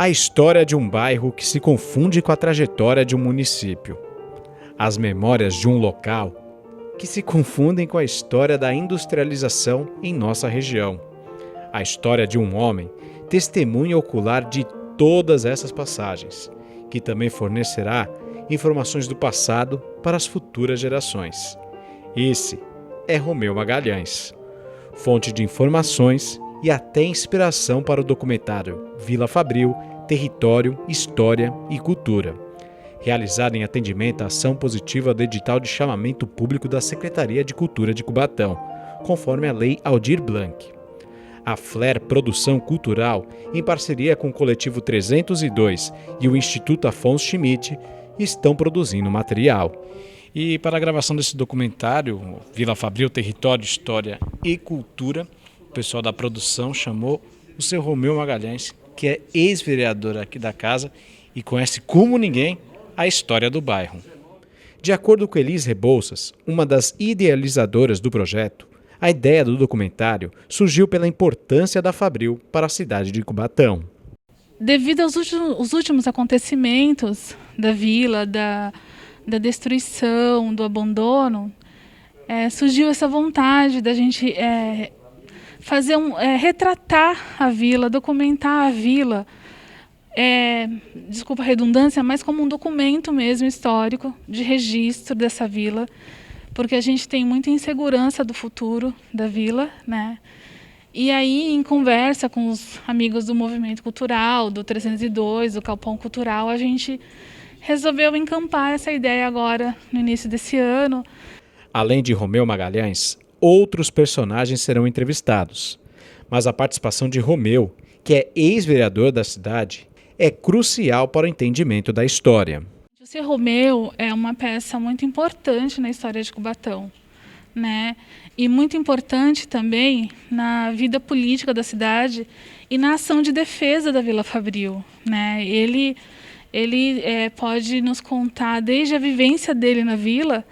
A história de um bairro que se confunde com a trajetória de um município. As memórias de um local que se confundem com a história da industrialização em nossa região. A história de um homem, testemunha ocular de todas essas passagens, que também fornecerá informações do passado para as futuras gerações. Esse é Romeu Magalhães, fonte de informações e até inspiração para o documentário Vila Fabril, Território, História e Cultura, realizado em atendimento à ação positiva do edital de chamamento público da Secretaria de Cultura de Cubatão, conforme a Lei Aldir Blanc. A Flair Produção Cultural, em parceria com o Coletivo 302 e o Instituto Afonso Schmidt, estão produzindo material. E para a gravação desse documentário, Vila Fabril, Território, História e Cultura, o pessoal da produção chamou o seu Romeu Magalhães, que é ex-vereador aqui da casa e conhece como ninguém a história do bairro. De acordo com Elis Rebouças, uma das idealizadoras do projeto, a ideia do documentário surgiu pela importância da Fabril para a cidade de Cubatão. Devido aos últimos acontecimentos da vila, da destruição, do abandono, surgiu essa vontade da gente retratar a vila, documentar a vila, desculpa a redundância, mas como um documento mesmo histórico de registro dessa vila, porque a gente tem muita insegurança do futuro da vila, né? E aí, em conversa com os amigos do Movimento Cultural, do 302, do Galpão Cultural, a gente resolveu encampar essa ideia agora, no início desse ano. Além de Romeu Magalhães, outros personagens serão entrevistados. Mas a participação de Romeu, que é ex-vereador da cidade, é crucial para o entendimento da história. O Seu Romeu é uma peça muito importante na história de Cubatão, né? E muito importante também na vida política da cidade e na ação de defesa da Vila Fabril, né? Ele pode nos contar desde a vivência dele na vila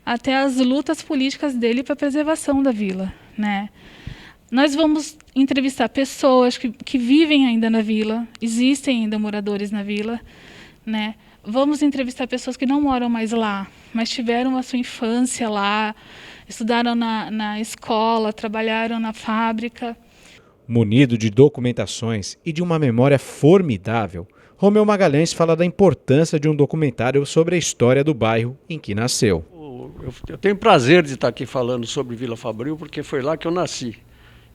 até as lutas políticas dele para a preservação da vila, né? Nós vamos entrevistar pessoas que vivem ainda na vila, existem ainda moradores na vila, né? Vamos entrevistar pessoas que não moram mais lá, mas tiveram a sua infância lá, estudaram na escola, trabalharam na fábrica. Munido de documentações e de uma memória formidável, Romeu Magalhães fala da importância de um documentário sobre a história do bairro em que nasceu. Eu tenho prazer de estar aqui falando sobre Vila Fabril, porque foi lá que eu nasci.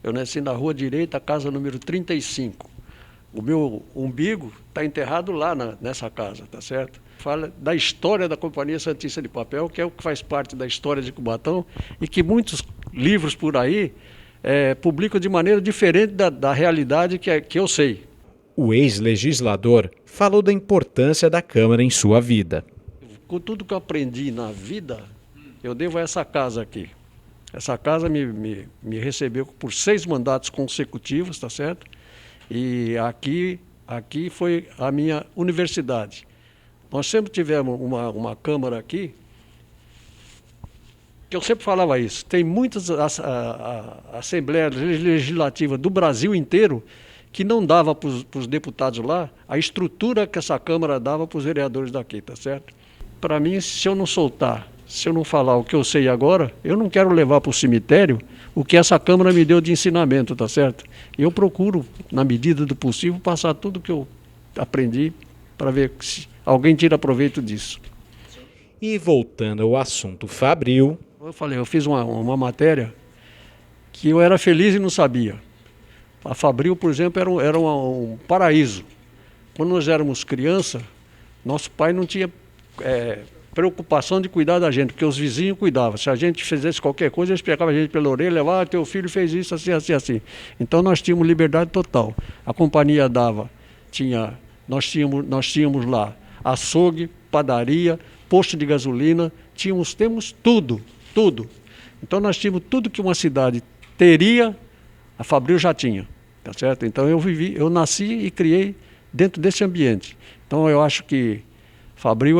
Eu nasci na Rua Direita, casa número 35. O meu umbigo está enterrado lá nessa casa, tá certo? Fala da história da Companhia Santista de Papel, que é o que faz parte da história de Cubatão e que muitos livros por aí publicam de maneira diferente da realidade que eu sei. O ex-legislador falou da importância da Câmara em sua vida. Com tudo que eu aprendi na vida, eu devo a essa casa aqui. Essa casa me recebeu por 6 mandatos consecutivos, tá certo? E aqui foi a minha universidade. Nós sempre tivemos uma Câmara aqui, que eu sempre falava isso. Tem muitas assembleias legislativas do Brasil inteiro que não dava para os deputados lá a estrutura que essa Câmara dava para os vereadores daqui, tá certo? Para mim, se eu não soltar, se eu não falar o que eu sei agora, eu não quero levar para o cemitério o que essa Câmara me deu de ensinamento, tá certo? E eu procuro, na medida do possível, passar tudo o que eu aprendi para ver se alguém tira proveito disso. E voltando ao assunto Fabril... Eu fiz uma matéria que eu era feliz e não sabia. A Fabril, por exemplo, era um paraíso. Quando nós éramos criança, nosso pai não tinha preocupação de cuidar da gente, porque os vizinhos cuidavam. Se a gente fizesse qualquer coisa, eles pegavam a gente pela orelha e levavam, teu filho fez isso, assim, assim, assim. Então nós tínhamos liberdade total. A companhia dava, nós tínhamos lá açougue, padaria, posto de gasolina, temos tudo. Então nós tínhamos tudo que uma cidade teria, a Fabril já tinha, tá certo? Então eu nasci e criei dentro desse ambiente. Então eu acho que Fabril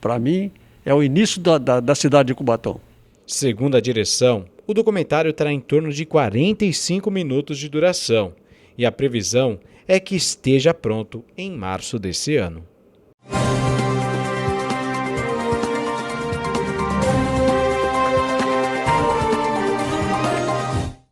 para mim, é o início da cidade de Cubatão. Segundo a direção, o documentário terá em torno de 45 minutos de duração e a previsão é que esteja pronto em março desse ano.